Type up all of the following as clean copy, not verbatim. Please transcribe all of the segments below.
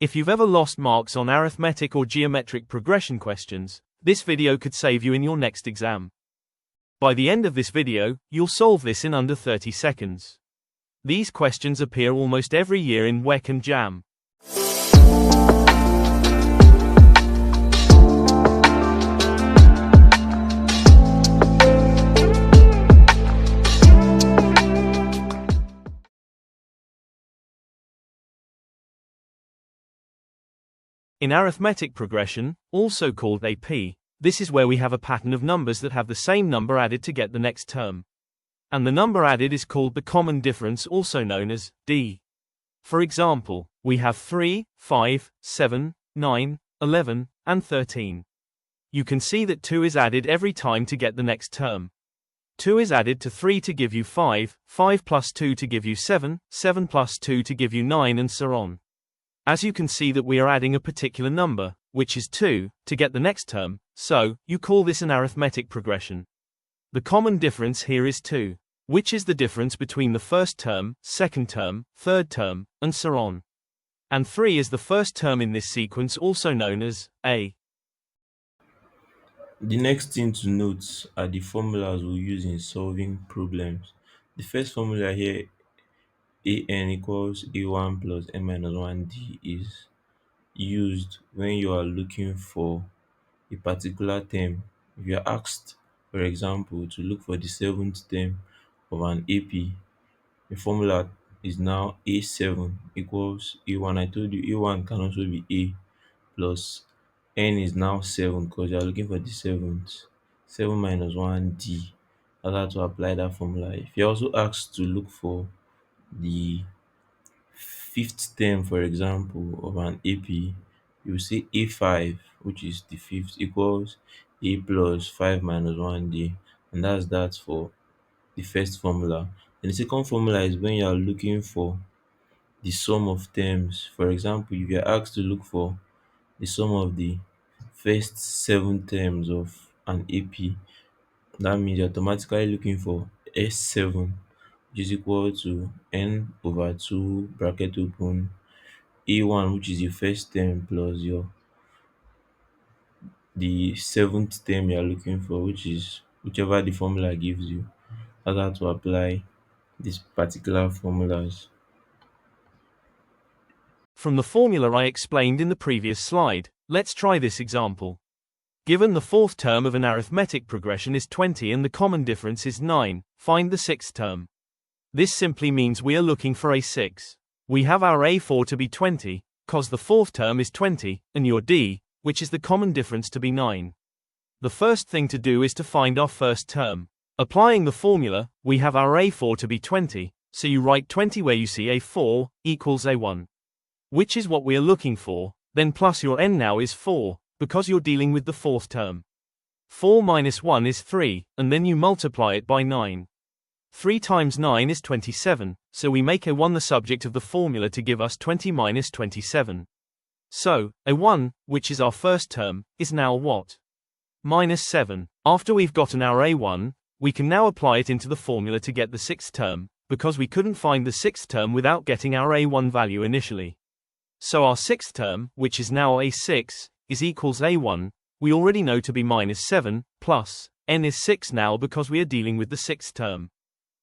If you've ever lost marks on arithmetic or geometric progression questions, this video could save you in your next exam. By the end of this video, you'll solve this in under 30 seconds. These questions appear almost every year in WAEC and JAMB. In arithmetic progression, also called AP, this is where we have a pattern of numbers that have the same number added to get the next term. And the number added is called the common difference, also known as D. For example, we have 3, 5, 7, 9, 11, and 13. You can see that 2 is added every time to get the next term. 2 is added to 3 to give you 5, 5 plus 2 to give you 7, 7 plus 2 to give you 9, and so on. As you can see that we are adding a particular number, which is 2, to get the next term, so you call this an arithmetic progression. The common difference here is 2, which is the difference between the first term, second term, third term, and so on. And 3 is the first term in this sequence, also known as A. The next thing to note are the formulas we use in solving problems. The first formula here, an equals a1 plus n minus 1d, is used when you are looking for a particular term. If you are asked, for example, to look for the seventh term of an AP, the formula is now a7 equals a1. I told you a1 can also be a plus n is now 7 because you are looking for the seventh. 7 minus 1d. That's how to apply that formula. If you're also asked to look for the fifth term, for example, of an AP, you will say a5, which is the fifth, equals a plus 5 minus 1d, and that's that for the first formula. And the second formula is when you are looking for the sum of terms. For example, if you are asked to look for the sum of the first 7 terms of an AP, that means you're automatically looking for S7, which is equal to n over 2 bracket open a1, which is your first term, plus the seventh term you're looking for, which is whichever the formula gives you. That's how to apply these particular formulas. From the formula I explained in the previous slide, let's try this example. Given the fourth term of an arithmetic progression is 20 and the common difference is 9, find the sixth term. This simply means we are looking for A6. We have our A4 to be 20, cause the fourth term is 20, and your D, which is the common difference, to be 9. The first thing to do is to find our first term. Applying the formula, we have our A4 to be 20, so you write 20 where you see A4, equals A1. Which is what we are looking for, then plus your n now is 4, because you're dealing with the fourth term. 4 minus 1 is 3, and then you multiply it by 9. 3 times 9 is 27, so we make A1 the subject of the formula to give us 20 minus 27. So, A1, which is our first term, is now what? Minus 7. After we've gotten our A1, we can now apply it into the formula to get the sixth term, because we couldn't find the sixth term without getting our A1 value initially. So our sixth term, which is now A6, is equals A1, we already know to be minus 7, plus, n is 6 now because we are dealing with the sixth term.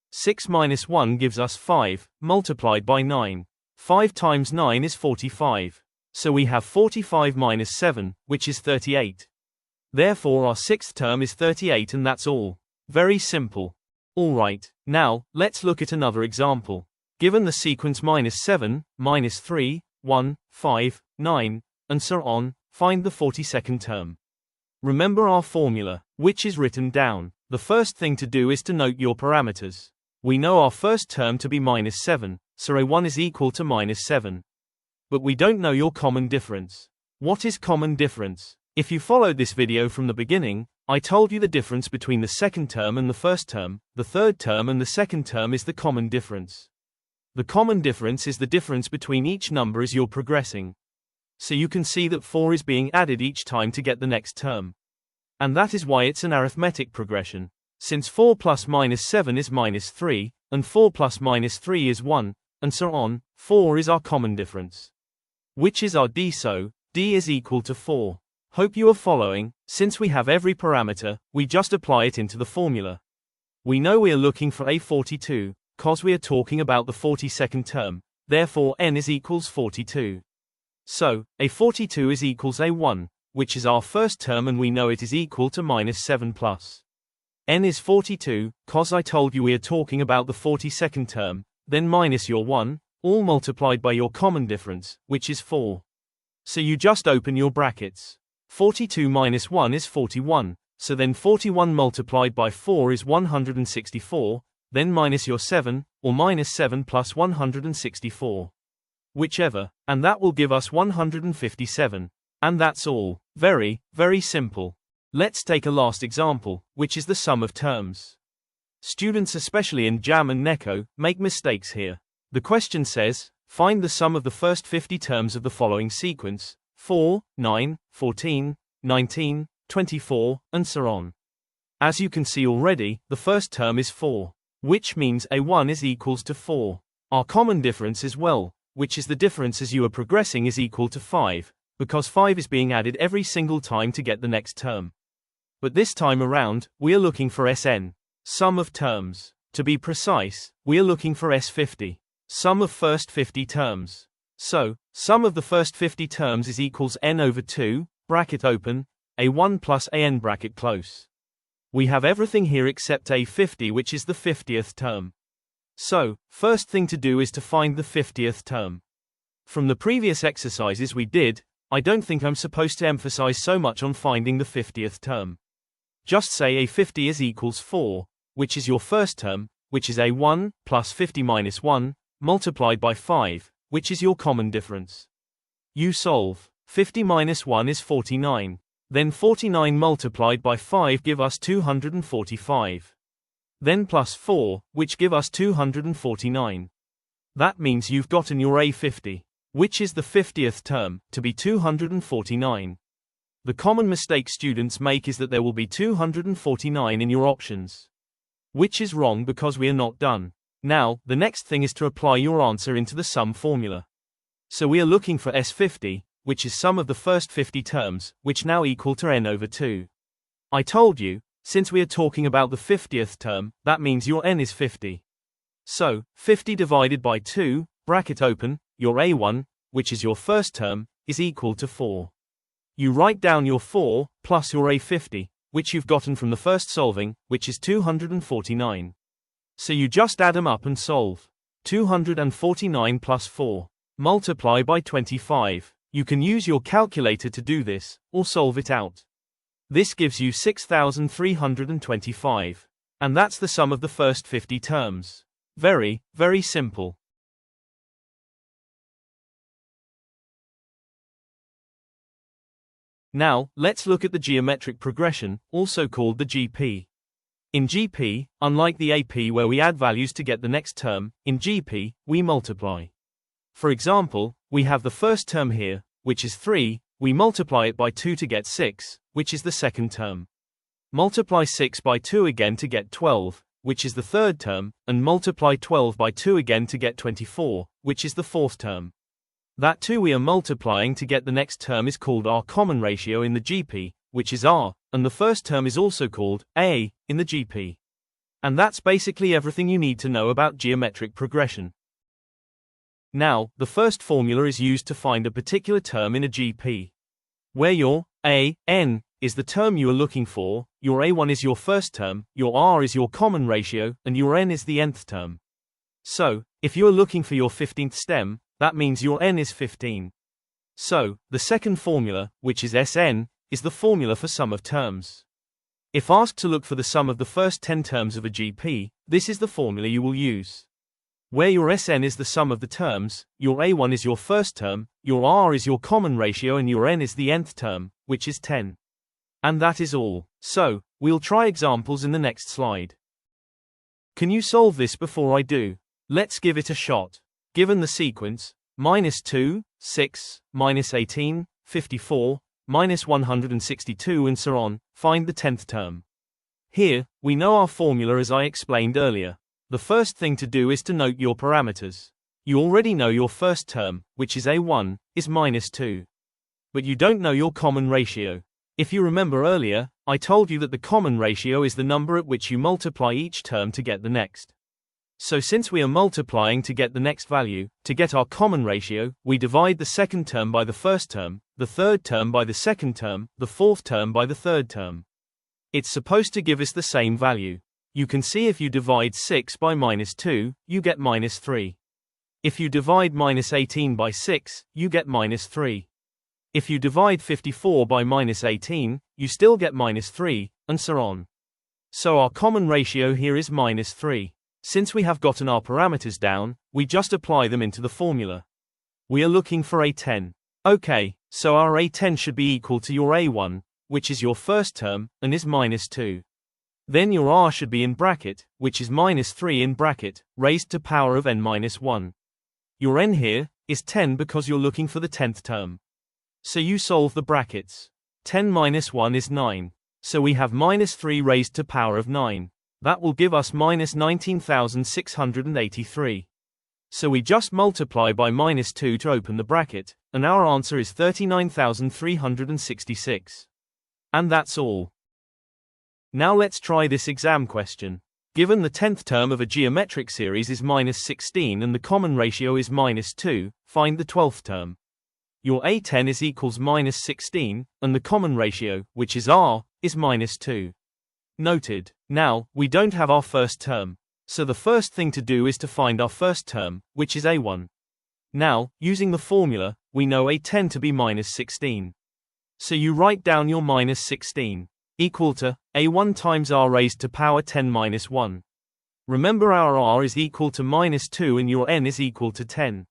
6 minus 1 gives us 5, multiplied by 9. 5 times 9 is 45. So we have 45 minus 7, which is 38. Therefore our sixth term is 38, and that's all. Very simple. Alright, now, let's look at another example. Given the sequence minus 7, minus 3, 1, 5, 9, and so on, find the 42nd term. Remember our formula, which is written down. The first thing to do is to note your parameters. We know our first term to be minus 7, so A1 is equal to minus 7. But we don't know your common difference. What is common difference? If you followed this video from the beginning, I told you the difference between the second term and the first term, the third term and the second term, is the common difference. The common difference is the difference between each number as you're progressing. So you can see that 4 is being added each time to get the next term. And that is why it's an arithmetic progression. Since 4 plus minus 7 is minus 3, and 4 plus minus 3 is 1, and so on, 4 is our common difference. which is our d, so d is equal to 4. Hope you are following. Since we have every parameter, we just apply it into the formula. We know we are looking for A42, cause we are talking about the 42nd term, therefore n is equals 42. So, A42 is equals A1, which is our first term, and we know it is equal to minus 7 plus. N is 42, cause I told you we are talking about the 42nd term, then minus your 1, all multiplied by your common difference, which is 4. So you just open your brackets. 42 minus 1 is 41, so then 41 multiplied by 4 is 164, then minus your 7, or minus 7 plus 164. Whichever, and that will give us 157. And that's all. Very, very simple. Let's take a last example, which is the sum of terms. Students, especially in JAMB and NECO, make mistakes here. The question says, find the sum of the first 50 terms of the following sequence: 4, 9, 14, 19, 24, and so on. As you can see already, the first term is 4, which means A1 is equals to 4. Our common difference as well, which is the difference as you are progressing, is equal to 5, because 5 is being added every single time to get the next term. But this time around, we are looking for Sn, sum of terms. To be precise, we are looking for S50, sum of first 50 terms. So, sum of the first 50 terms is equals n over 2, bracket open, A1 plus An bracket close. We have everything here except A50, which is the 50th term. So, first thing to do is to find the 50th term. From the previous exercises we did, I don't think I'm supposed to emphasize so much on finding the 50th term. Just say A50 is equals 4, which is your first term, which is A1 plus 50 minus 1, multiplied by 5, which is your common difference. You solve. 50 minus 1 is 49. Then 49 multiplied by 5 give us 245. Then plus 4, which give us 249. That means you've gotten your A50, which is the 50th term, to be 249. The common mistake students make is that there will be 249 in your options, which is wrong because we are not done. Now, the next thing is to apply your answer into the sum formula. So we are looking for S50, which is sum of the first 50 terms, which now equal to n over 2. I told you, since we are talking about the 50th term, that means your n is 50. So, 50 divided by 2, bracket open, your A1, which is your first term, is equal to 4. You write down your 4, plus your A50, which you've gotten from the first solving, which is 249. So you just add them up and solve. 249 plus 4. Multiply by 25. You can use your calculator to do this, or solve it out. This gives you 6,325. And that's the sum of the first 50 terms. Very, very simple. Now, let's look at the geometric progression, also called the GP. In GP, unlike the AP where we add values to get the next term, in GP, we multiply. For example, we have the first term here, which is 3, we multiply it by 2 to get 6, which is the second term. Multiply 6 by 2 again to get 12, which is the third term, and multiply 12 by 2 again to get 24, which is the fourth term. That 2 we are multiplying to get the next term is called our common ratio in the GP, which is R, and the first term is also called A in the GP. And that's basically everything you need to know about geometric progression. Now, the first formula is used to find a particular term in a GP. Where your A(n) is the term you are looking for, your A1 is your first term, your R is your common ratio, and your n is the nth term. So, if you are looking for your 15th stem, that means your n is 15. So, the second formula, which is Sn, is the formula for sum of terms. If asked to look for the sum of the first 10 terms of a GP, this is the formula you will use. Where your Sn is the sum of the terms, your A1 is your first term, your R is your common ratio, and your n is the nth term, which is 10. And that is all. So, we'll try examples in the next slide. Can you solve this before I do? Let's give it a shot. Given the sequence, -2, 6, -18, 54, -162 and so on, find the 10th term. Here, we know our formula as I explained earlier. The first thing to do is to note your parameters. You already know your first term, which is A1, is minus 2. But you don't know your common ratio. If you remember earlier, I told you that the common ratio is the number at which you multiply each term to get the next. So since we are multiplying to get the next value, to get our common ratio, we divide the second term by the first term, the third term by the second term, the fourth term by the third term. It's supposed to give us the same value. You can see if you divide 6 by minus 2, you get minus 3. If you divide minus 18 by 6, you get minus 3. If you divide 54 by minus 18, you still get minus 3, and so on. So our common ratio here is minus 3. Since we have gotten our parameters down, we just apply them into the formula. We are looking for A10. Okay, so our A10 should be equal to your A1, which is your first term, and is minus 2. Then your R should be in bracket, which is minus 3 in bracket, raised to power of n minus 1. Your n here is 10 because you're looking for the 10th term. So you solve the brackets. 10 minus 1 is 9. So we have minus 3 raised to power of 9. That will give us minus 19,683. So we just multiply by minus 2 to open the bracket, and our answer is 39,366. And that's all. Now let's try this exam question. Given the 10th term of a geometric series is minus 16 and the common ratio is minus 2, find the 12th term. Your A10 is equals minus 16, and the common ratio, which is R, is minus 2. Noted. Now, we don't have our first term. So the first thing to do is to find our first term, which is A1. Now, using the formula, we know A10 to be minus 16. So you write down your minus 16, equal to A1 times R raised to power 10 minus 1. Remember our R is equal to minus 2 and your N is equal to 10.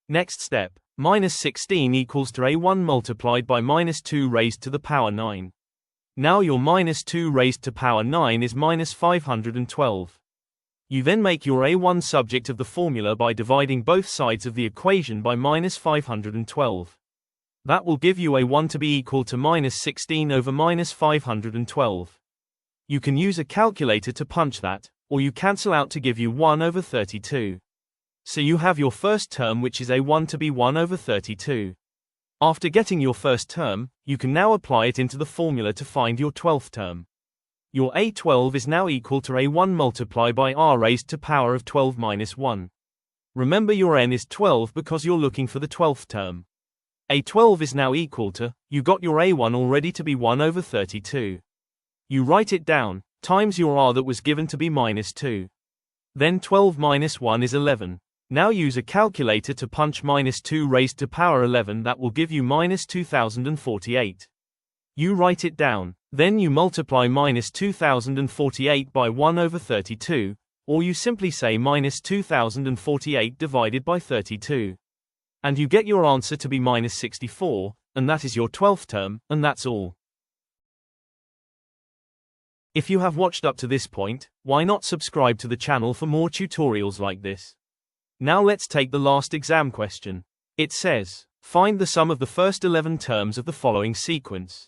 Next step, minus 16 equals to A1 multiplied by minus 2 raised to the power 9. Now your minus 2 raised to power 9 is minus 512. You then make your A1 subject of the formula by dividing both sides of the equation by minus 512. That will give you A1 to be equal to minus 16 over minus 512. You can use a calculator to punch that, or you cancel out to give you 1 over 32. So you have your first term, which is A1 to be 1 over 32. After getting your first term, you can now apply it into the formula to find your 12th term. Your A12 is now equal to A1 multiplied by R raised to power of 12 minus 1. Remember your N is 12 because you're looking for the 12th term. A12 is now equal to, you got your A1 already to be 1 over 32. You write it down, times your R that was given to be minus 2. Then 12 minus 1 is 11. Now use a calculator to punch minus 2 raised to power 11, that will give you minus 2048. You write it down, then you multiply minus 2048 by 1 over 32, or you simply say minus 2048 divided by 32. And you get your answer to be minus 64, and that is your 12th term, and that's all. If you have watched up to this point, why not subscribe to the channel for more tutorials like this? Now let's take the last exam question. It says, find the sum of the first 11 terms of the following sequence.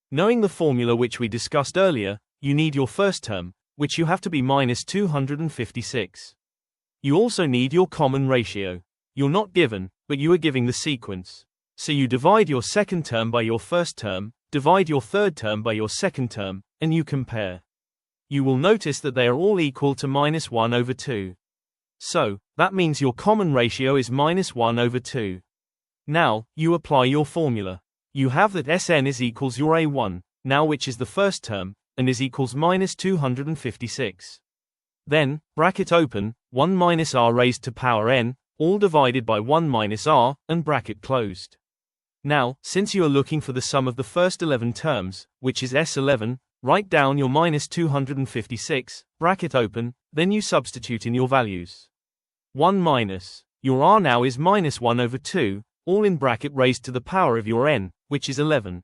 Knowing the formula which we discussed earlier, you need your first term, which you have to be minus 256. You also need your common ratio. You're not given, but you are giving the sequence. So you divide your second term by your first term, divide your third term by your second term, and you compare. You will notice that they are all equal to minus 1 over 2. So, that means your common ratio is minus 1 over 2. Now, you apply your formula. You have that Sn is equals your A1, now which is the first term, and is equals minus 256. Then, bracket open, 1 minus R raised to power n, all divided by 1 minus R, and bracket closed. Now, since you are looking for the sum of the first 11 terms, which is S11, write down your minus 256, bracket open, then you substitute in your values. 1 minus, your R now is minus 1 over 2, all in bracket raised to the power of your n, which is 11.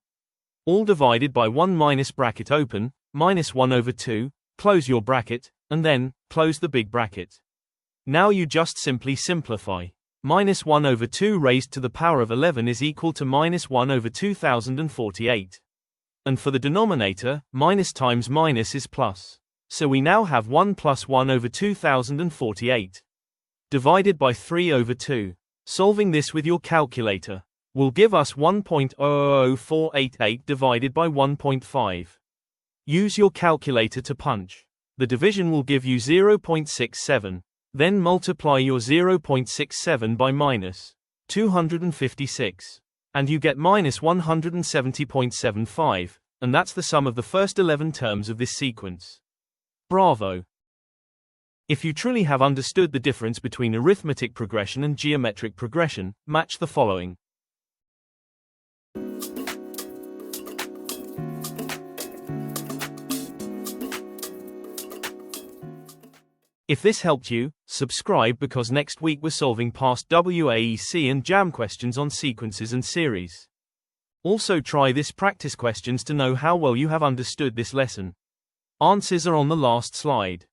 All divided by 1 minus bracket open, minus 1 over 2, close your bracket, and then, close the big bracket. Now you just simply simplify. Minus 1 over 2 raised to the power of 11 is equal to minus 1 over 2048. And for the denominator, minus times minus is plus. So we now have 1 plus 1 over 2048. divided by 3/2. Solving this with your calculator will give us 1.000488 divided by 1.5. Use your calculator to punch. The division will give you 0.67. Then multiply your 0.67 by minus 256. And you get minus 170.75, and that's the sum of the first 11 terms of this sequence. Bravo! If you truly have understood the difference between arithmetic progression and geometric progression, match the following. If this helped you, subscribe because next week we're solving past WAEC and JAMB questions on sequences and series. Also try this practice questions to know how well you have understood this lesson. Answers are on the last slide.